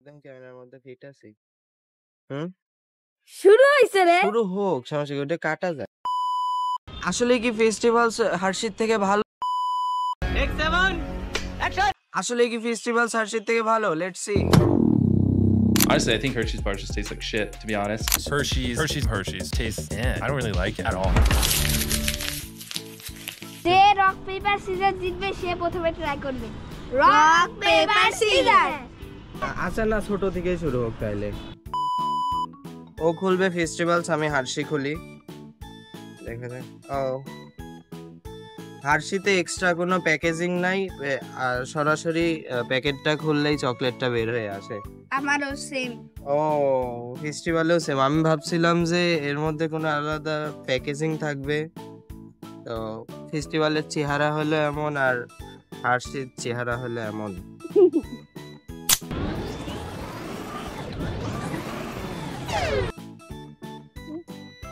একদম ক্যামেরার মধ্যে ফিট আছি। হুম, শুরু হইছে রে। শুরু হোক, সমস্যা কি, ওটা কাটা যায়। আসলে কি ফেস্টিভ্যালস হার্শির থেকে ভালো? আসলে কি ফেস্টিভ্যালস হার্শির থেকে ভালো? Let's see. Honestly, I think Hershey's bars just taste like shit, to be honest. Hershey's tastes I don't really like it at all. যে রক পেপার সিজার জিতবে সে প্রথমে ট্রাই করবে। Rock paper scissor. আচ্ছা না, ছোট থেকেই শুরু হোক তাইলে। ও খুলবে ফেস্টিভ্যালস, আমি হার্শি খুলি। দেখা যাক। ও, হার্শিতে এক্সট্রা কোনো প্যাকেজিং নাই, আর সরাসরি প্যাকেটটা খুললেই চকলেটটা বের হয়ে আসে। আমারও সেম। ও, ফেস্টিভ্যালেও সেম। আমি ভাবছিলাম যে এর মধ্যে কোনো আলাদা প্যাকেজিং থাকবে। তো ফেস্টিভ্যালের চেহারা হলো এমন, আর হার্শির চেহারা হলো এমন।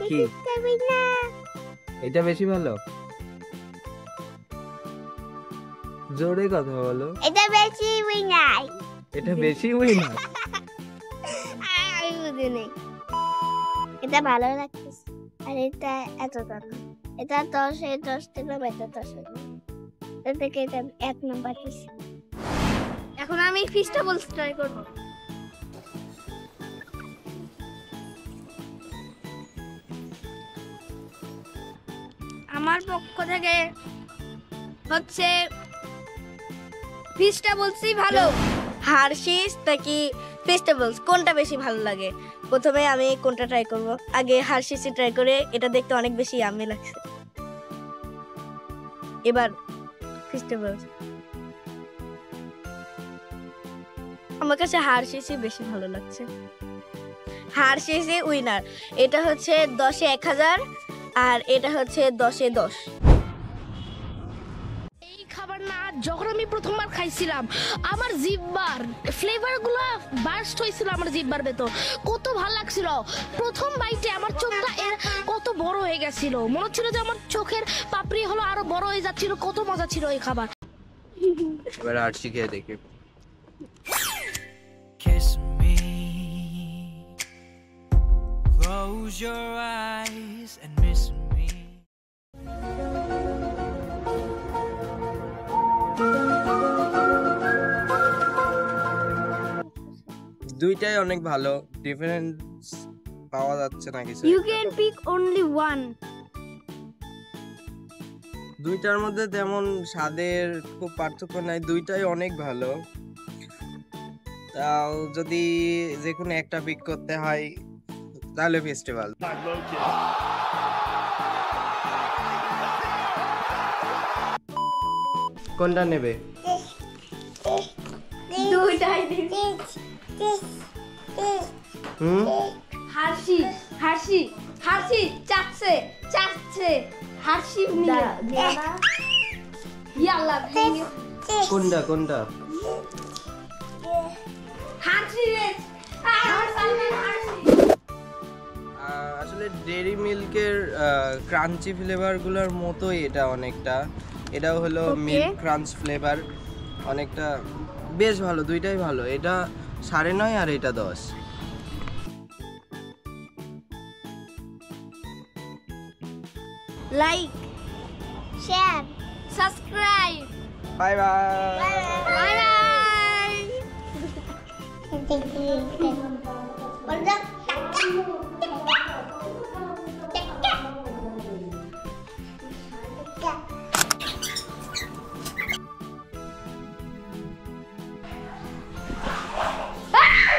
কি এটা বেশি ভালো? জোরে কথা বলো। এটা বেশি উইনার। এটা বেশি উইনার। আমি বুঝি নাই। এটা ভালো লাগতেছে। আর এটা এত দাম। এটা 10 দিলাম, এটা 10 দিলাম। এটা থেকে এটা 1 নাম্বার দিছি। এখন আমি ফিশটা বলতে ট্রাই করব। আমার পক্ষ থেকে হচ্ছে ফিশটা বলছি ভালো। হার্শিস নাকি ফেস্টিভ্যালস কোনটা বেশি ভালো লাগে? প্রথমে আমি কোনটা ট্রাই করব? আগে হার্শিসই ট্রাই করে, এটা দেখতে অনেক বেশি ইয়াম্মি লাগছে। এবার ফেস্টিভ্যালস। আমার কাছে হার্শিসই বেশি ভালো লাগছে। হার্শিসই উইনার। এটা হচ্ছে 10-এ 1000 আর এটা হচ্ছে 10-এ 10। খাবার না, যখন আমি প্রথমবার খাইছিলাম আমার জিহ্বার ফ্লেভারগুলো বার্স্ট হয়েছিল আমার জিহ্বার ভেতর। কত ভালো লাগছিল প্রথম বাইটে। আমার চোখটা কত বড় হয়ে গেছিল, মনে হচ্ছিল যে আমার চোখের পাপড়ি হলো আরো বড় হয়ে যাচ্ছিল। কত মজা ছিল এই খাবার। এবার হার্শি খেয়ে দেখি। Kiss me, close your eyes and miss me. দুইটাই অনেক ভালো, ডিফারেন্স পাওয়া যাচ্ছে না কিছু। You can pick only one. দুইটার মধ্যে তেমন স্বাদের খুব পার্থক্য নাই, দুইটাই অনেক ভালো। তাও যদি যে কোনো একটা পিক করতে হয় তাহলে ফেস্টিভ্যাল। কোনটা নেবে? দুইটাই দিছি। হার্শি হার্শি হার্শি চাচ্ছে চাচ্ছে হার্শি মিয়া ইয়াল্লা কোনটা কোনটা? হার্শি রে আসলে ডেরি মিল্কের ক্রাঞ্চি ফ্লেভারগুলোর মতোই এটা অনেকটা। এটাও হলো মিল্ক ক্রাঞ্চ ফ্লেভার, অনেকটা বেশ ভালো, দুইটাই ভালো। এটা 9.5 আর এটা 10। Like share subscribe. Bye bye. Bye bye.